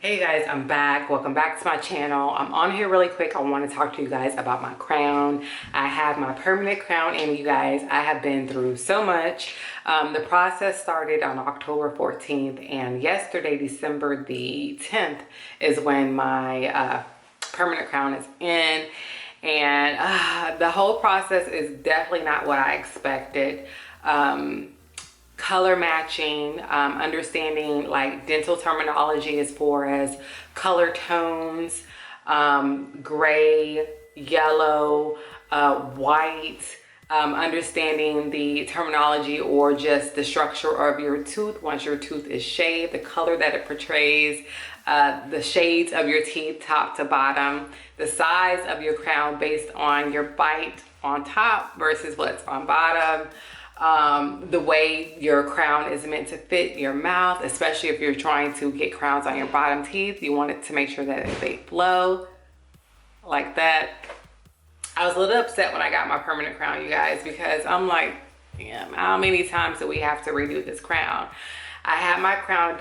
Hey guys, I'm back. Welcome back to my channel. I'm on here really quick. I want to talk to you guys about my crown. I have my permanent crown, and you guys, I have been through so much. The process started on October 14th, and yesterday, December the 10th, is when my permanent crown is in. And the whole process is definitely not what I expected. Color matching, understanding like dental terminology as far as color tones, gray, yellow, white, understanding the terminology or just the structure of your tooth once your tooth is shaved, the color that it portrays, the shades of your teeth top to bottom, the size of your crown based on your bite on top versus what's on bottom. The way your crown is meant to fit your mouth, especially if you're trying to get crowns on your bottom teeth. You want it to make sure that they flow like that. I was a little upset when I got my permanent crown, you guys, because I'm like, yeah, how many times do we have to redo this crown? I had my crown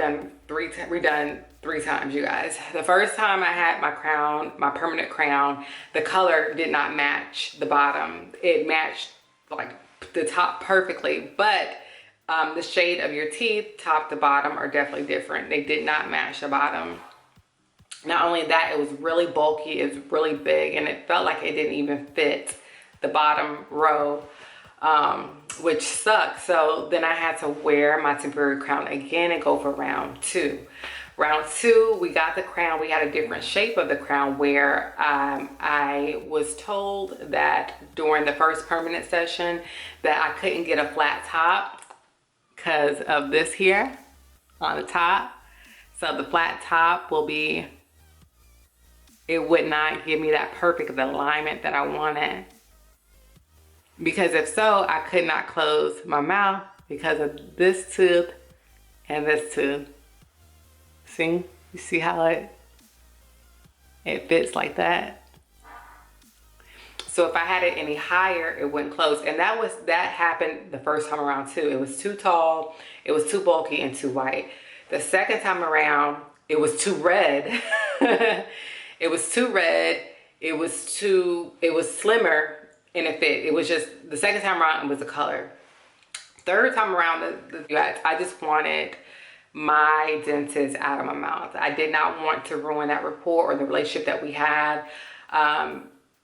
redone three times, you guys. The first time I had my crown, my permanent crown, the color did not match the bottom. It matched like the top perfectly, but the shade of your teeth top to bottom are definitely different. They did not match the bottom. Not only that, it was really bulky, it was really big, and it felt like it didn't even fit the bottom row, which sucked. So then I had to wear my temporary crown again and go for round two. Round two, we got the crown. We had a different shape of the crown where I was told that during the first permanent session that I couldn't get a flat top because of this here on the top. So the flat top will be, it would not give me that perfect alignment that I wanted. Because if so, I could not close my mouth because of this tooth and this tooth. See? You see how it fits like that? So if I had it any higher, it wouldn't close. And that happened the first time around too. It was too tall, it was too bulky and too white. The second time around, it was too red. It was too red. It was slimmer and it fit. It was just, the second time around, it was the color. Third time around, I just wanted my dentist out of my mouth. I did not want to ruin that rapport or the relationship that we had,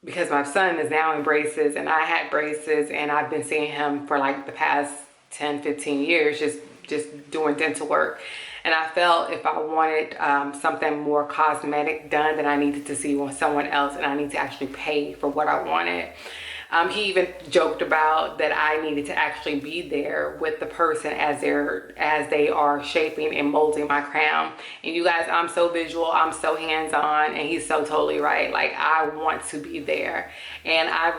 because my son is now in braces and I had braces, and I've been seeing him for like the past 10, 15 years, just doing dental work. And I felt if I wanted something more cosmetic done, then I needed to see someone else, and I need to actually pay for what I wanted. He even joked about that I needed to actually be there with the person as they are shaping and molding my crown. And you guys, I'm so visual, I'm so hands-on, and he's so totally right. Like, I want to be there. And I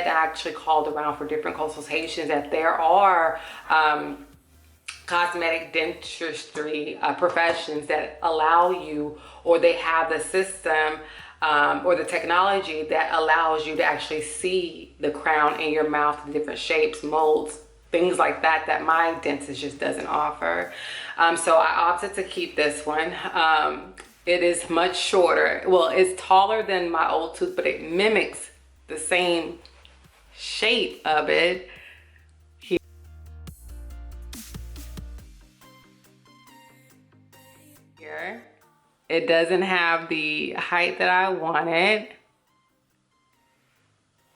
actually called around for different consultations that there are cosmetic dentistry professions that allow you, or they have the system or the technology that allows you to actually see the crown in your mouth, the different shapes, molds, things like that, that my dentist just doesn't offer. So I opted to keep this one. It is much shorter. Well, it's taller than my old tooth, but it mimics the same shape of it. Here. It doesn't have the height that I wanted.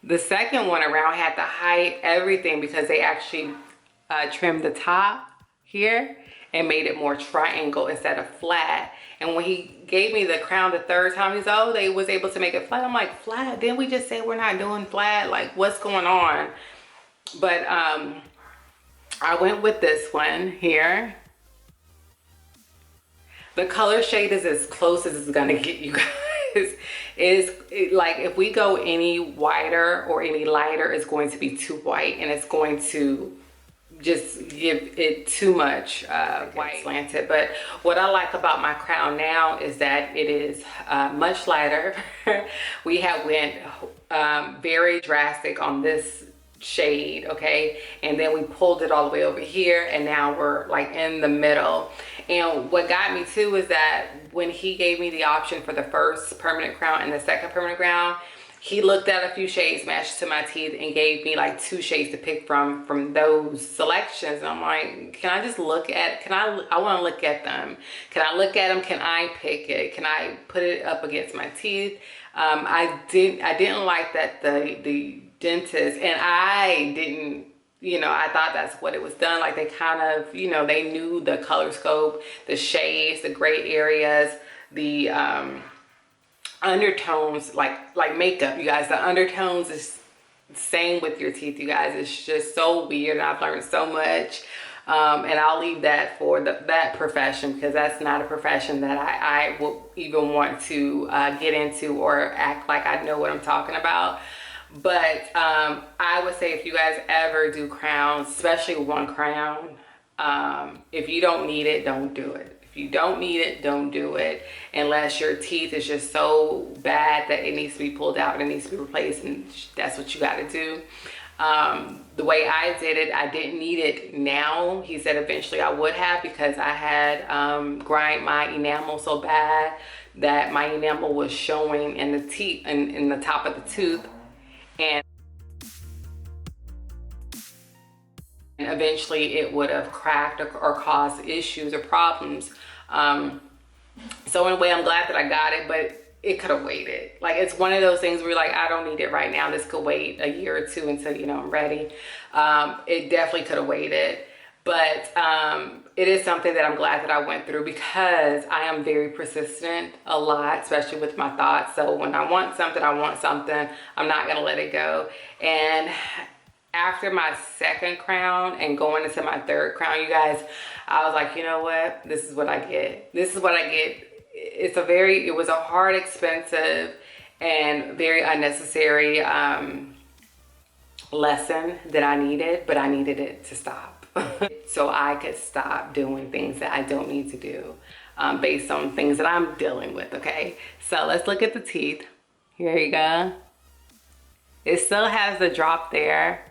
The second one around had the height, everything, because they actually trimmed the top here and made it more triangle instead of flat. And when he gave me the crown the third time, he's like, oh, they was able to make it flat. I'm like, flat? Didn't we just say we're not doing flat? Like, what's going on? But I went with this one here. The color shade is as close as it's gonna get, you guys. Like, if we go any whiter or any lighter, it's going to be too white, and it's going to just give it too much white slanted. But what I like about my crown now is that it is much lighter. We have went very drastic on this shade, okay? And then we pulled it all the way over here, and now we're like in the middle. And what got me too is that when he gave me the option for the first permanent crown and the second permanent crown, he looked at a few shades matched to my teeth and gave me like 2 shades to pick from those selections. And I'm like, can I just look at, I want to look at them. Can I look at them? Can I pick it? Can I put it up against my teeth? I didn't like that the dentist, and I didn't, you know, I thought that's what it was done. Like they kind of, you know, they knew the color scope, the shades, the gray areas, the undertones, like makeup, you guys. The undertones is same with your teeth, you guys. It's just so weird, and I've learned so much. And I'll leave that for that profession, because that's not a profession that I will even want to get into or act like I know what I'm talking about. But I would say if you guys ever do crowns, especially one crown, if you don't need it, don't do it. If you don't need it, don't do it, unless your teeth is just so bad that it needs to be pulled out and it needs to be replaced, and that's what you got to do. The way I did it, I didn't need it now. He said eventually I would have, because I had grind my enamel so bad that my enamel was showing in the teeth, in the top of the tooth, and eventually it would have cracked or caused issues or problems. So in a way, I'm glad that I got it, but it could have waited. Like, it's one of those things where you're like, I don't need it right now. This could wait a year or two until, you know, I'm ready. It definitely could have waited. But it is something that I'm glad that I went through, because I am very persistent a lot, especially with my thoughts. So when I want something, I want something. I'm not going to let it go. And after my second crown and going into my third crown, you guys, I was like, you know what? This is what I get. This is what I get. It was a hard, expensive, and very unnecessary lesson that I needed, but I needed it to stop. So I could stop doing things that I don't need to do based on things that I'm dealing with, okay? So let's look at the teeth. Here you go. It still has the drop there.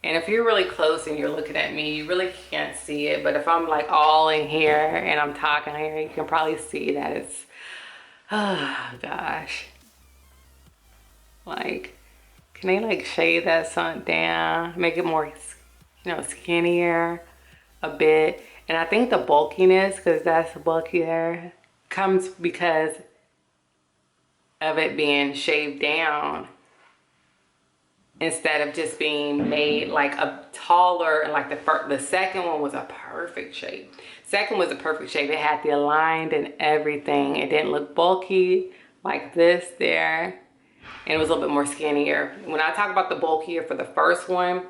And if you're really close and you're looking at me, you really can't see it. But if I'm like all in here and I'm talking here, you can probably see that it's, oh gosh. Like, can they like shade that sun down, make it more, you know, skinnier a bit? And I think the bulkiness, because that's bulky there, comes because of it being shaved down, instead of just being made like a taller. And like the second one was a perfect shape. Second was a perfect shape. It had the aligned and everything. It didn't look bulky like this there. And it was a little bit more skinnier. When I talk about the bulkier for the first one,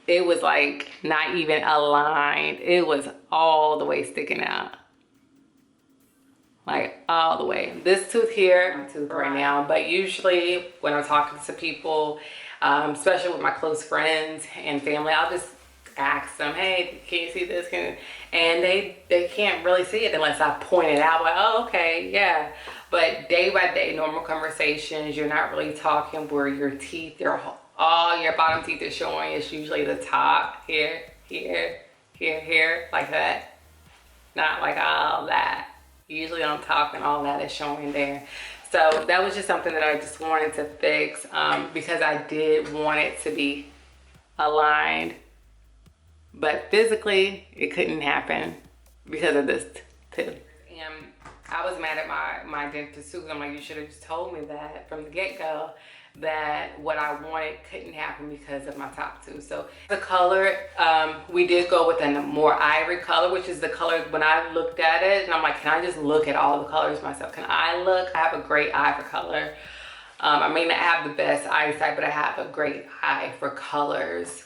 it was like not even aligned. It was all the way sticking out. Like all the way. This tooth here, tooth right now, but usually when I'm talking to people, especially with my close friends and family, I'll just ask them, hey, can you see this? And they can't really see it unless I point it out, like, oh, okay, yeah. But day by day, normal conversations, you're not really talking where your teeth, all your bottom teeth are showing. It's usually the top, here, here, here, here, like that. Not like all that. Usually I'm talking, all that is showing there. So that was just something that I just wanted to fix, because I did want it to be aligned. But physically, it couldn't happen because of this too. And I was mad at my dentist too, because I'm like, you should have just told me that from the get-go, that what I wanted couldn't happen because of my top tooth. So the color, we did go with a more ivory color, which is the color when I looked at it, and I'm like, can I just look at all the colors myself? Can I look? I have a great eye for color. I may not have the best eyesight, but I have a great eye for colors.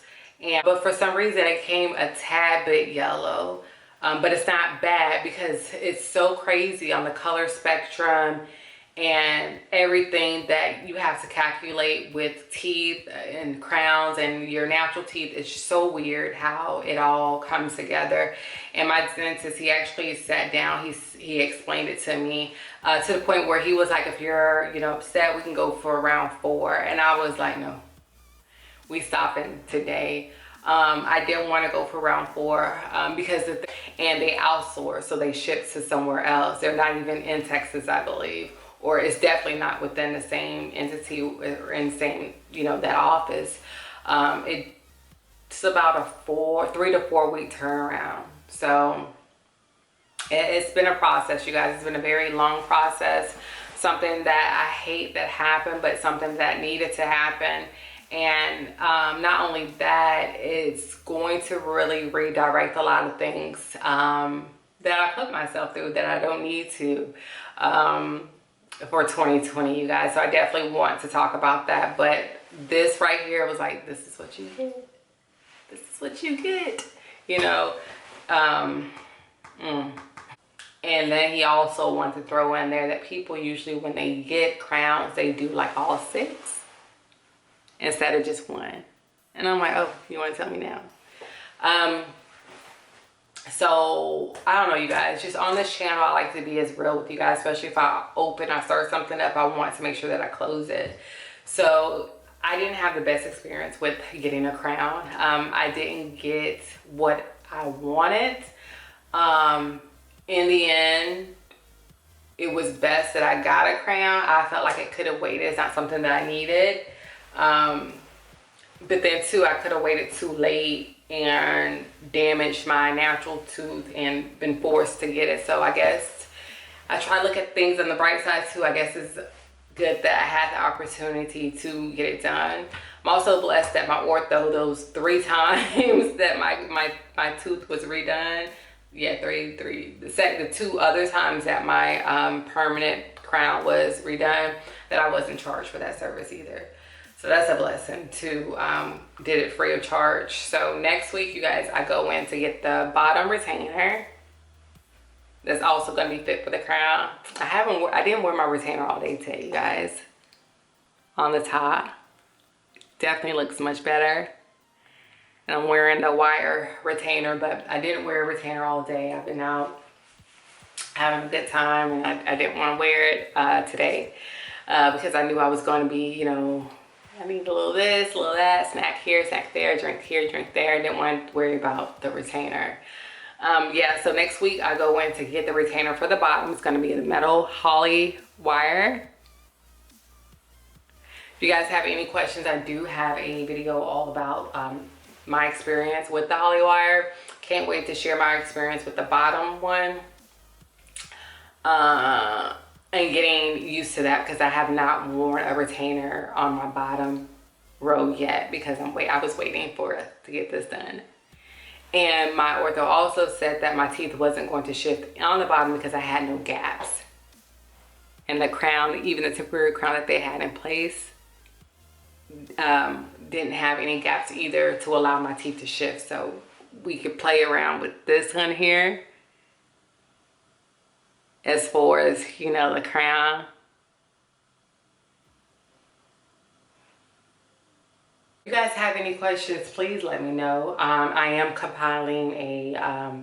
But for some reason, it came a tad bit yellow. But it's not bad, because it's so crazy on the color spectrum and everything that you have to calculate with teeth and crowns and your natural teeth. It's so weird how it all comes together. And my dentist, he actually sat down, he explained it to me to the point where he was like, if you're, you know, upset, we can go for round 4. And I was like, no, we stopping today. I didn't want to go for round 4 because and they outsource, so they ship to somewhere else. They're not even in Texas, I believe, or it's definitely not within the same entity or in the same, you know, that office. It's about a 3 to 4 week turnaround. So it's been a process, you guys. It's been a very long process. Something that I hate that happened, but something that needed to happen. And not only that, it's going to really redirect a lot of things that I put myself through that I don't need to for 2020, you guys. So I definitely want to talk about that. But this right here was like, this is what you get. This is what you get, you know. And then he also wanted to throw in there that people usually, when they get crowns, they do like all 6 instead of just 1. And I'm like, oh, you want to tell me now? So I don't know, you guys. Just on this channel, I like to be as real with you guys, especially if I start something up, I want to make sure that I close it. So I didn't have the best experience with getting a crown. I didn't get what I wanted. In the end, it was best that I got a crown. I felt like it could have waited. It's not something that I needed. But then too, I could have waited too late and damaged my natural tooth and been forced to get it. So I guess I try to look at things on the bright side too. I guess it's good that I had the opportunity to get it done. I'm also blessed that my ortho, those 3 times that my tooth was redone. Yeah, three. The 2 other times that my permanent crown was redone, that I wasn't charged for that service either. So that's a blessing too. Did it free of charge. So next week, you guys, I go in to get the bottom retainer. That's also gonna be fit for the crown. I didn't wear my retainer all day today, you guys. On the top, definitely looks much better. And I'm wearing the wire retainer, but I didn't wear a retainer all day. I've been out having a good time, and I didn't want to wear it today because I knew I was going to be, you know, I need a little this, a little that, snack here, snack there, drink here, drink there. I didn't want to worry about the retainer. Yeah, so next week I go in to get the retainer for the bottom. It's going to be the metal holly wire. If you guys have any questions, I do have a video all about my experience with the holly wire. Can't wait to share my experience with the bottom one. And getting used to that, because I have not worn a retainer on my bottom row yet, because I was waiting for it to get this done. And my ortho also said that my teeth wasn't going to shift on the bottom because I had no gaps. And the crown, even the temporary crown that they had in place, didn't have any gaps either to allow my teeth to shift. So we could play around with this one here as far as, you know, the crown. If you guys have any questions, please let me know. I am compiling a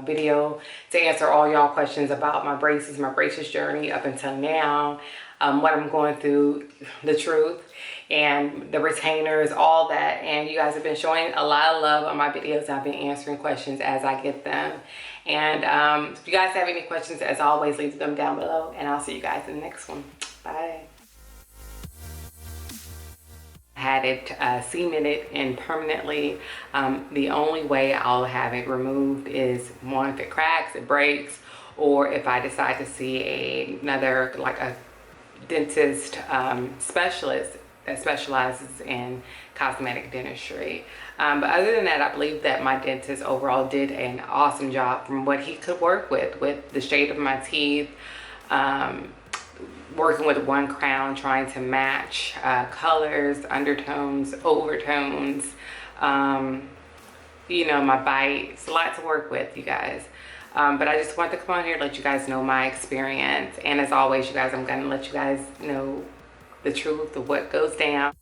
video to answer all y'all questions about my braces journey up until now, what I'm going through, the truth, and the retainers, all that. And you guys have been showing a lot of love on my videos. I've been answering questions as I get them. And if you guys have any questions, as always, leave them down below, and I'll see you guys in the next one. Bye. Had it cemented in permanently. The only way I'll have it removed is, one, if it cracks, it breaks, or if I decide to see another, like a dentist specialist that specializes in cosmetic dentistry. But other than that, I believe that my dentist overall did an awesome job from what he could work with the shade of my teeth, working with one crown, trying to match colors, undertones, overtones, you know, my bite. It's a lot to work with, you guys. But I just want to come on here and let you guys know my experience. And as always, you guys, I'm going to let you guys know the truth of what goes down.